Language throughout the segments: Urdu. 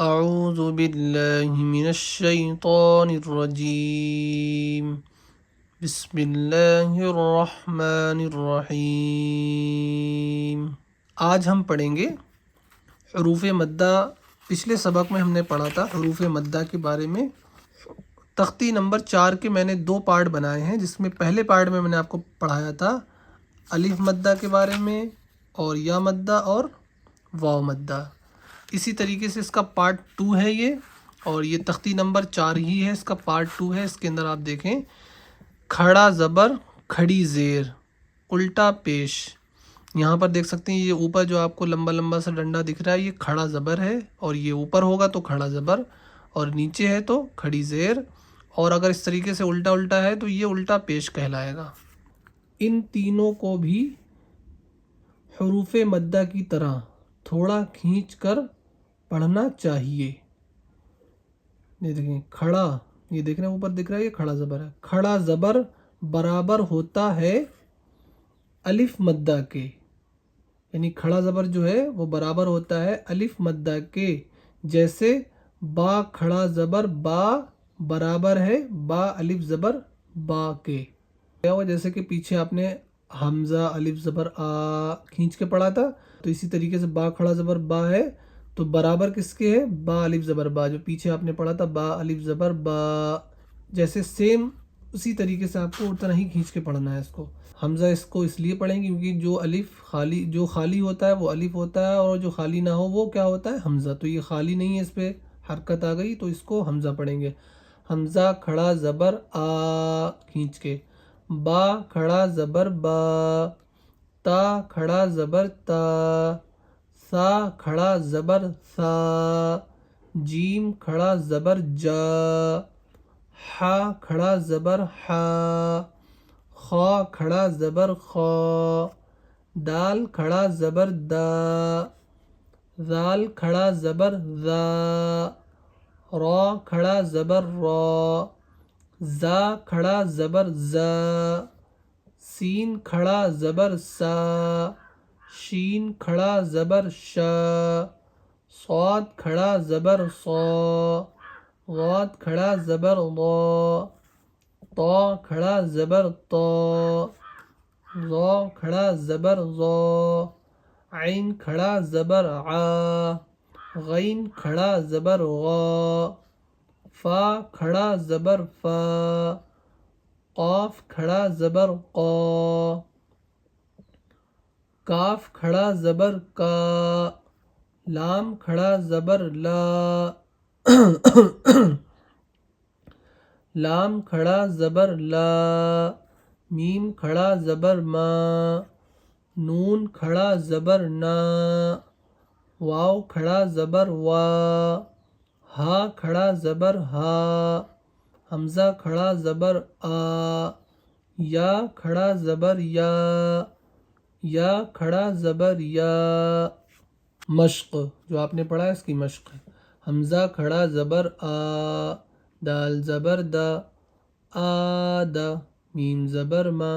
اعوذ باللہ من الشیطان الرجیم بسم اللہ الرحمن الرحیم۔ آج ہم پڑھیں گے حروف مدہ۔ پچھلے سبق میں ہم نے پڑھا تھا حروف مدہ کے بارے میں۔ تختی نمبر 4 کے میں نے 2 پارٹ بنائے ہیں، جس میں پہلے پارٹ میں نے آپ کو پڑھایا تھا الف مدہ کے بارے میں، اور یا مدہ اور واو مدہ۔ اسی طریقے سے اس کا پارٹ 2 ہے یہ، اور یہ تختی نمبر 4 ہی ہے، اس کا پارٹ 2 ہے۔ اس کے اندر آپ دیکھیں کھڑا زبر کھڑی زیر الٹا پیش۔ یہاں پر دیکھ سکتے ہیں یہ اوپر جو آپ کو لمبا لمبا سا ڈنڈا دکھ رہا ہے یہ کھڑا زبر ہے، اور یہ اوپر ہوگا تو کھڑا زبر، اور نیچے ہے تو کھڑی زیر، اور اگر اس طریقے سے الٹا الٹا ہے تو یہ الٹا پیش کہلائے گا۔ ان تینوں کو بھی حروف مدہ کی طرح تھوڑا کھینچ کر پڑھنا چاہیے۔ یہ دیکھیں کھڑا، یہ دیکھ رہے ہیں اوپر دکھ رہا ہے یہ کھڑا زبر ہے۔ کھڑا زبر برابر ہوتا ہے الف مدہ کے، یعنی کھڑا زبر جو ہے وہ برابر ہوتا ہے الف مدہ کے، جیسے با کھڑا زبر با برابر ہے با الف زبر با کے۔ کیا ہوا، جیسے کہ پیچھے آپ نے حمزہ الف زبر آ کھینچ کے پڑھا تھا، تو اسی طریقے سے با کھڑا زبر با ہے تو برابر کس کے ہے، با الف زبر با، جو پیچھے آپ نے پڑھا تھا با الف زبر با، جیسے سیم اسی طریقے سے آپ کو اتنا ہی کھینچ کے پڑھنا ہے اس کو۔ حمزہ اس کو اس لیے پڑھیں گے کیونکہ جو خالی ہوتا ہے وہ الف ہوتا ہے، اور جو خالی نہ ہو وہ کیا ہوتا ہے، حمزہ۔ تو یہ خالی نہیں ہے، اس پہ حرکت آ گئی تو اس کو حمزہ پڑھیں گے۔ حمزہ کھڑا زبر آ کھینچ کے، با کھڑا زبر با، تا کھڑا زبر تا، سا کھڑا زبر سا، جیم کھڑا زبر جا، حا کھڑا زبر حا، خا کھڑا زبر خا، دال کھڑا زبر دا، ذال کھڑا زبر ذا، را کھڑا زبر را، زا کھڑا زبر زا، سین کھڑا زبر سا، شین کھڑا زبر شا، صاد کھڑا زبر صا، غاد کھڑا زبر ضا، طا کھڑا زبر طا، ظا کھڑا زبر ظا، عین کھڑا زبر عا، غین کھڑا زبر غا، فا کھڑا زبر فا، قاف کھڑا زبر قا، کاف کھڑا زبر کا، لام کھڑا زبر لا، لام کھڑا زبر لا، میم کھڑا زبر ما، نون کھڑا زبر نا، واو کھڑا زبر وا، ہا کھڑا زبر ہا، حمزہ کھڑا زبر آ، یا کھڑا زبر یا، یا کھڑا زبر یا۔ مشق جو آپ نے پڑھا ہے اس کی مشق ہے۔ حمزہ کھڑا زبر آ، دال زبر دا، آدا، میم زبر ما۔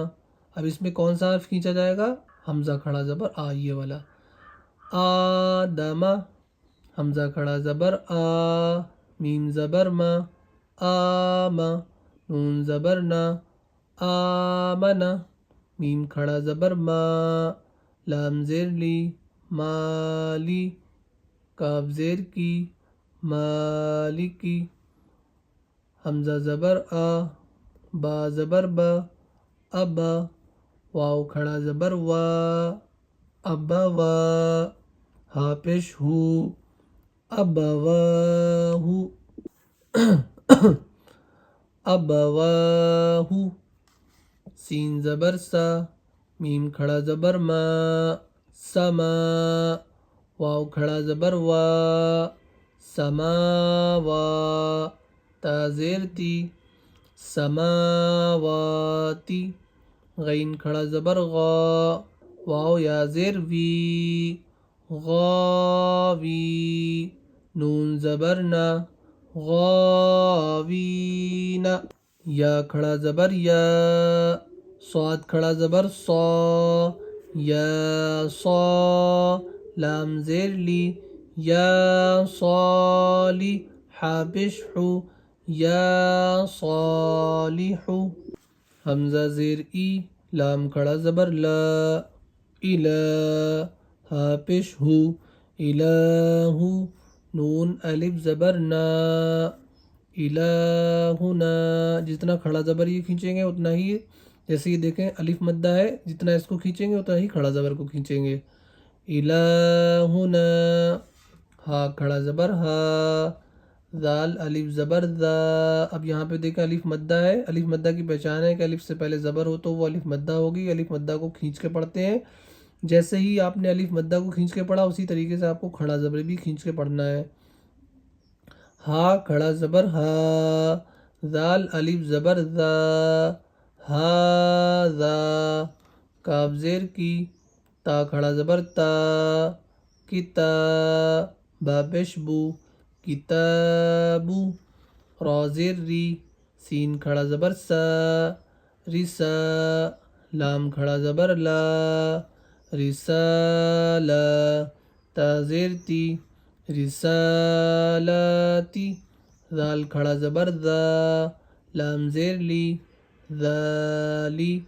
اب اس میں کون سا حرف کھینچا جائے گا، حمزہ کھڑا زبر آ، یہ والا، آدما، حمزہ کھڑا زبر آ، میم زبر ما، آما، نون زبر نا، آمنا، میم کھڑا زبر ما، لام زیر لی، مالی، کاف زیر کی، مالکی، حمزہ زبر آ، با زبر با، ابا، واو کھڑا زبر وا، ابا وا، ہا پیش ہو، ابا وا ہو، ابا وا ہو، سین زبر سا، میم کھڑا زبر ما، سما، واو کھڑا زبر وا، سما وا، تا زیر تی، سماواتی، غین کھڑا زبر غا، واو یا زیر وی، غاوی، نون زبر نا، غاوینا، یا کھڑا زبر یا، صاد کھڑا زبر صا، یا صا، لام زیر لی، یا صالح پیش حو یا صالح حمزہ زیر ای لام کھڑا زبر لا الہ پیش ہو الہ نون الف زبر نا الہنا جتنا کھڑا زبر یہ کھینچیں گے اتنا ہی جیسے یہ دیکھیں الف مدہ ہے جتنا اس کو کھینچیں گے اتنا ہی کھڑا زبر کو کھینچیں گے الہنا ہا کھڑا زبر ہا ذال الف زبر ذا اب یہاں پہ دیکھیں الف مدہ ہے الف مدہ کی پہچان ہے کہ الف سے پہلے زبر ہو تو وہ الف مدہ ہوگی الف مدہ کو کھینچ کے پڑھتے ہیں جیسے ہی آپ نے الف مدہ کو کھینچ کے پڑھا اسی طریقے سے آپ کو کھڑا زبر بھی کھینچ کے پڑھنا ہے ہا کھڑا زبر ہا ذال الف زبر ذا ہا ذا کاف زیر کی تا کھڑا زبر تا کتا با پیش بو کتابو را زیر ری سین کھڑا زبر سا رسا لام کھڑا زبر لا رسالہ تا زیر تی رسالاتی ذال کھڑا زبر ذا لام زیر لی ذالی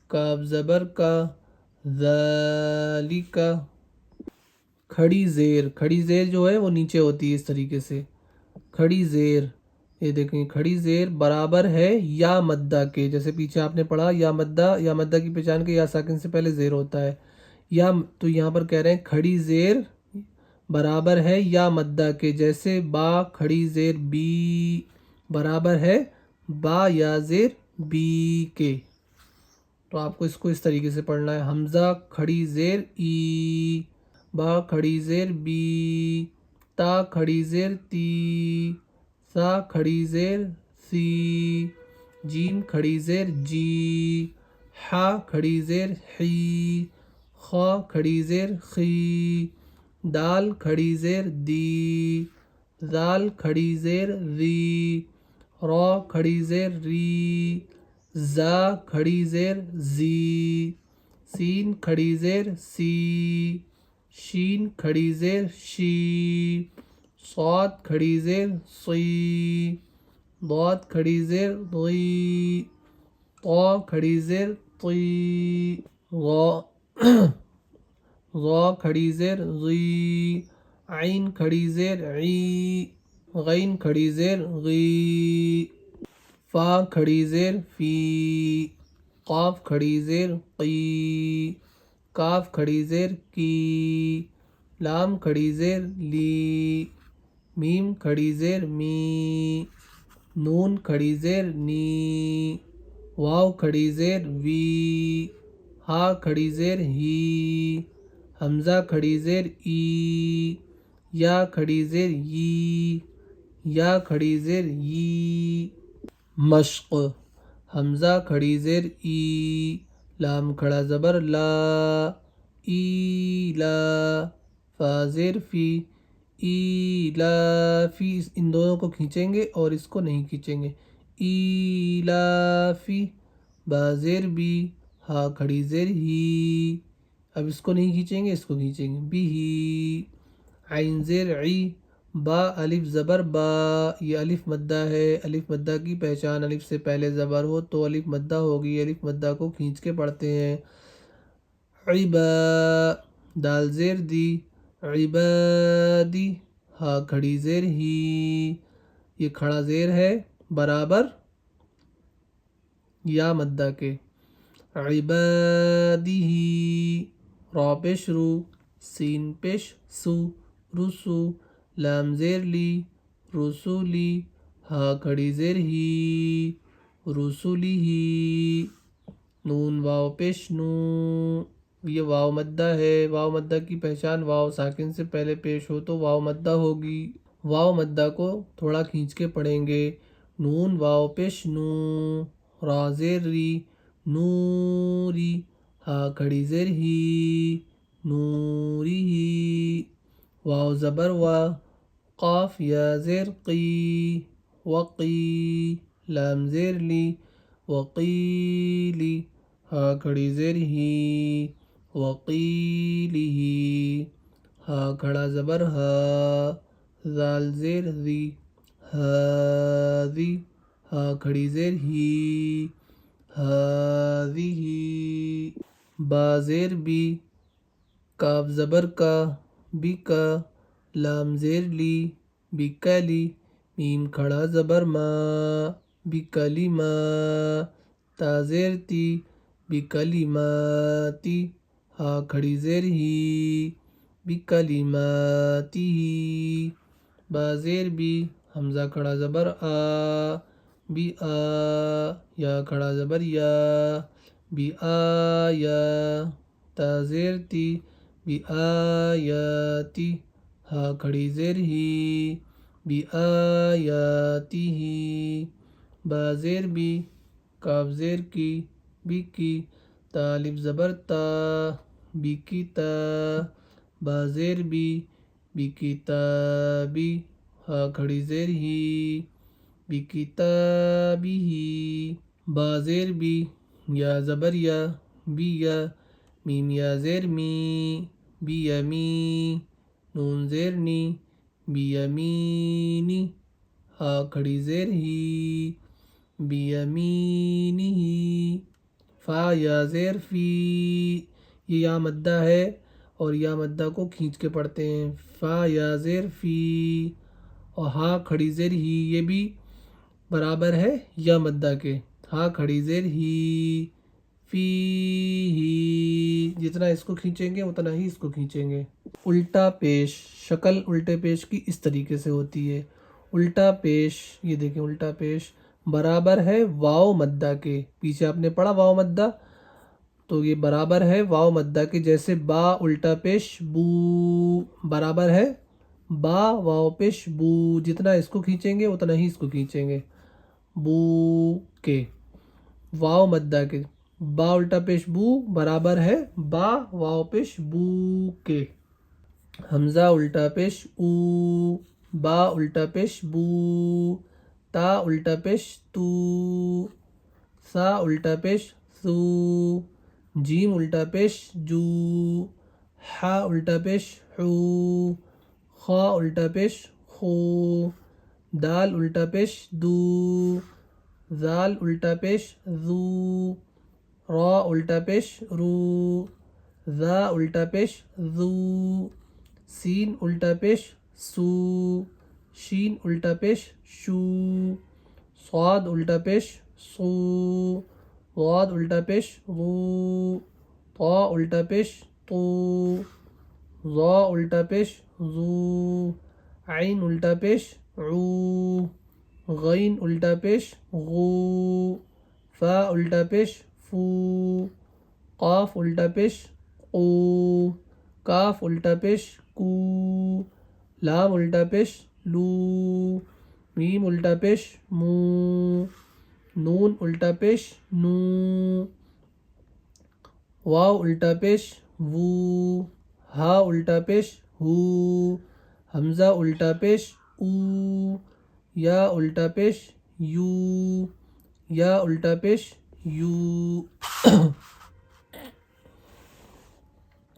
کاف زبر کا ذالکا کھڑی زیر جو ہے وہ نیچے ہوتی ہے اس طریقے سے کھڑی زیر یہ دیکھیں کھڑی زیر برابر ہے یا مدہ کے جیسے پیچھے آپ نے پڑھا یا مدہ کی پہچان کے یا ساکن سے پہلے زیر ہوتا ہے یا تو یہاں پر کہہ رہے ہیں کھڑی زیر برابر ہے یا مدہ کے جیسے با کھڑی زیر بی برابر ہے با یا زیر بی کے تو آپ کو اس کو اس طریقے سے پڑھنا ہے حمزہ کھڑی زیر ای با کھڑی زیر بی تا کھڑی زیر تی سا کھڑی زیر سی جیم کھڑی زیر جی حا کھڑی زیر حی خا کھڑی زیر خی دال کھڑی زیر دی ذال کھڑی زیر ری را کھڑی زیر ری زا کھڑی زیر زی سین کھڑی زیر سی شین کھڑی زیر شی صاد کھڑی زیر صی ضاد کھڑی زیر ضی طا کھڑی زیر طی غا کھڑی زیر غی عین کھڑی زیر عی غین کھڑی زیر غی فا کھڑی زیر فی قاف کھڑی زیر قی کاف کھڑی زیر کی لام کھڑی زیر لی میم کھڑی زیر می نون کھڑی زیر نی واو کھڑی زیر وی ہا کھڑی زیر ہی حمزہ کھڑی زیر ای یا کھڑی زیر یی یا کھڑی زیر یی مشق حمزہ کھڑی زیر ای لام کھڑا زبر لا ای لا فا زیر فی ای لا فی ان دونوں کو کھینچیں گے اور اس کو نہیں کھینچیں گے ای لا فی با زیر بی ہا کھڑی زیر ہی اب اس کو نہیں کھینچیں گے اس کو کھینچیں گے بھی عین زیر عی با الف زبر با یہ الف مدہ ہے الف مدہ کی پہچان الف سے پہلے زبر ہو تو الف مدہ ہوگی الف مدہ کو کھینچ کے پڑھتے ہیں عبا دال زیر دی عبادی ہا کھڑی زیر ہی یہ کھڑا زیر ہے برابر یا مدہ کے عبادی را پیش رو سین پیش سو رسو لام زیر لی رسولی ہا کھڑی زیر ہی رسولی ہی نون واو پیش نو یہ واو مدہ ہے واو مدہ کی پہچان واو ساکن سے پہلے پیش ہو تو واو مدہ ہوگی واو مدہ کو تھوڑا کھینچ کے پڑھیں گے نون واو پیش نو را زیر ری نوری ہا کھڑی زیر ہی نوری ہی واو زبر وا قاف یا زیر قی وقی لام زیر لی وقیلی ہا کھڑی زیر ہی وقیلی ہا کھڑا زبر ہا، زال زیر زی، ہاذی، ہا کھڑی زیر ہی، ہاذی، با زیر بی، کاف زبر کا، بی کا، لام زیر لی، بکلی، میم کھڑا زبر ما، بکلمہ، تا زیر تی، بکلماتی، ہا کھڑی زیر ہی، بکلماتی، با زیر بی، حمزہ کھڑا زبر آ، بی آ، یا کھڑا زبر یا، بی آیا، تا زیر تی، بی آیاتی، ہا کھڑی زیر ہی، بی آیاتی، با زیر بی، کاف زیر کی، بی کی، تا الف زبر تا، بی کی تا، با زیر بی، بی کی تابی، ہا کھڑی زیر ہی، بی کتابی، با زیر بی، یا زبر یا، بی یا، میم یا زیر می، بی یمی، نون زیر نی، بی یمینی، ہا کھڑی زیر ہی، بی یمینی، فا یا زیر فی، یہ یا مدہ ہے اور یا مدہ کو کھینچ کے پڑھتے ہیں، فا یا زیر فی، اور ہا کھڑی زیر ہی، یہ بھی برابر ہے یا مدہ کے، ہا کھڑی زیر ہی، فی ہی، جتنا اس کو کھینچیں گے اتنا ہی اس کو کھینچیں گے۔ الٹا پیش، شکل الٹے پیش کی اس طریقے سے ہوتی ہے۔ الٹا پیش، یہ دیکھیں الٹا پیش برابر ہے واو مدہ کے، پیچھے آپ نے پڑھا واو مدہ، تو یہ برابر ہے واو مدہ کے، جیسے با الٹا پیش بو، برابر ہے با واو پیش بو، جتنا اس کو کھینچیں گے اتنا ہی اس کو کھینچیں گے، بو کے، واو مدہ کے، با الٹا پیش بو برابر ہے با واو پیش بو کے۔ حمزہ الٹا پیش او، با الٹا پیش بو، تا الٹا پیش تو، سا الٹا پیش سو، جیم الٹا پیش جو، حا الٹا پیش حو، خا الٹا پیش خو، دال الٹا پیش دو، زال الٹا پیش زو، را الٹا پیش رو، زا الٹا پیش زو، سین الٹا پیش سو، شین الٹا پیش شو، صاد الٹا پیش صو، غاد الٹا پیش غو، طا الٹا پیش طو، ظا الٹا پیش ظو، عین الٹا پیش عو، غین الٹا پیش غو، فا الٹا پیش فو، قاف الٹا پیش قو، کاف الٹا پیش کو، لام الٹا پیش لو، میم الٹا پیش مو، نون الٹا پیش نو، واو الٹا پیش وو، ہا الٹا پیش ہو، حمزہ الٹا پیش او، یا الٹا پیش یو، یا الٹا پیش یو۔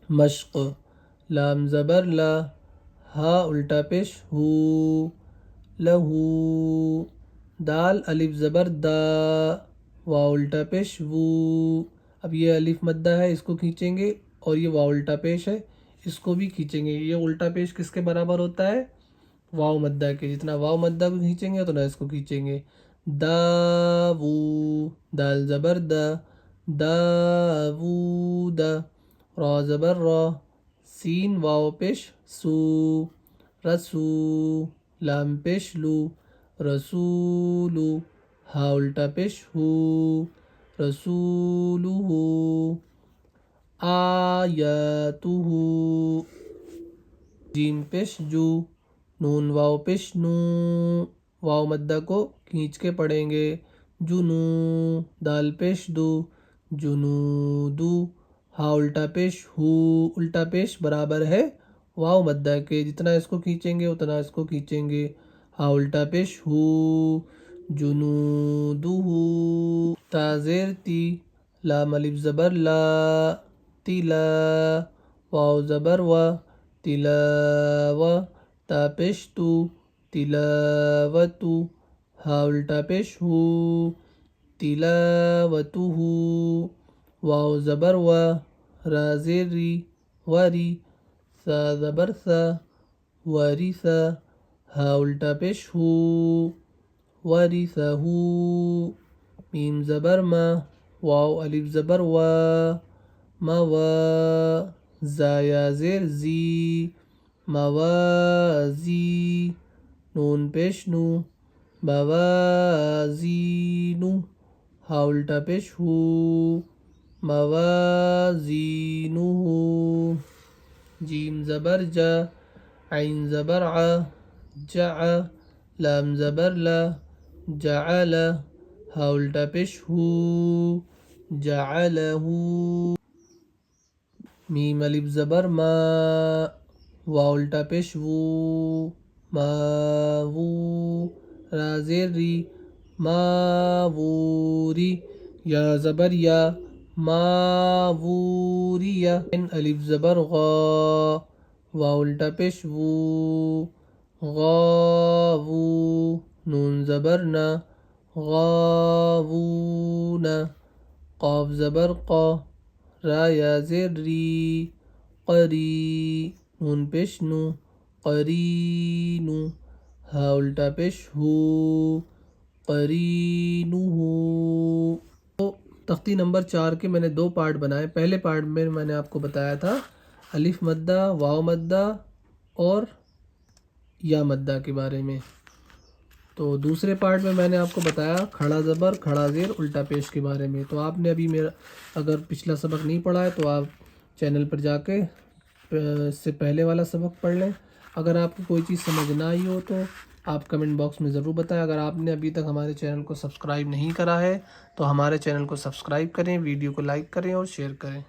مشق، لام زبر لا، ہا الٹا پیش ہو، لہو، دال الف زبر دا، واو الٹا پیش وو، اب یہ الف مدہ ہے اس کو کھینچیں گے، اور یہ واو الٹا پیش ہے اس کو بھی کھینچیں گے۔ یہ الٹا پیش کس کے برابر ہوتا ہے؟ واو مدہ کے، جتنا واو مدہ کو کھینچیں گے اتنا اس کو کھینچیں گے۔ داوو، دال زبر دا، داوودا، را زبر را، سین واو پیش سو، رسو، لام پیش لو، رسولو، ہا الٹا پیش ہو، رسولو، آیاتو، جیم پیش جو، نون واو پیش نو، واو مدہ کو کھینچ کے پڑھیں گے، جنو، دال پیش دو، جنودو، ہا الٹا پیش ہو، الٹا پیش برابر ہے واو مدہ کے، جتنا اس کو کھینچیں گے اتنا اس کو کھینچیں گے، ہا الٹا پیش ہو، جنودو، تا زیر تی، لام الف زبر لا، تلا، واو زبر وا، تلاوة تا پیش تو تلاوتو ہا الٹا پیش ہو تلاوتہ واو زبر و را زیر ری وری سا زبر سا ورثا ہا الٹا پیش ہو ورثہ میم زبر ما واو الف زبر و موا زا یا زیر زی موازی نون پیش نو موازینو ہا الٹا پیش ہو موازینہ جیم زبر جا عین زبر ع جع لام زبر لا جعل ہا الٹا پیش ہو جعلہ میم الف زبر ما واو الٹا پیش وو ما وو را زیر ری ما ووری یا زبر یا ما ووریا ان الف زبر غا واو الٹا پیش وو غاوو نون زبر نا غاوون قاف زبر قا را یا زیر ری قری نون پیش نو قرینو ہا الٹا پیش ہو قرینہ تختی نمبر 4 کے میں نے 2 پارٹ بنائے. پہلے پارٹ میں نے آپ کو بتایا تھا الف مدہ واو مدہ اور یا مدہ کے بارے میں. تو دوسرے پارٹ میں نے آپ کو بتایا کھڑا زبر کھڑا زیر الٹا پیش کے بارے میں. تو آپ نے ابھی میرا اگر پچھلا سبق نہیں پڑھا ہے تو آپ چینل پر جا کے اس سے پہلے والا سبق پڑھ لیں. اگر آپ کو کوئی چیز سمجھ نہ آئی ہو تو آپ کمنٹ باکس میں ضرور بتائیں. اگر آپ نے ابھی تک ہمارے چینل کو سبسکرائب نہیں کرا ہے تو ہمارے چینل کو سبسکرائب کریں، ویڈیو کو لائک کریں اور شیئر کریں.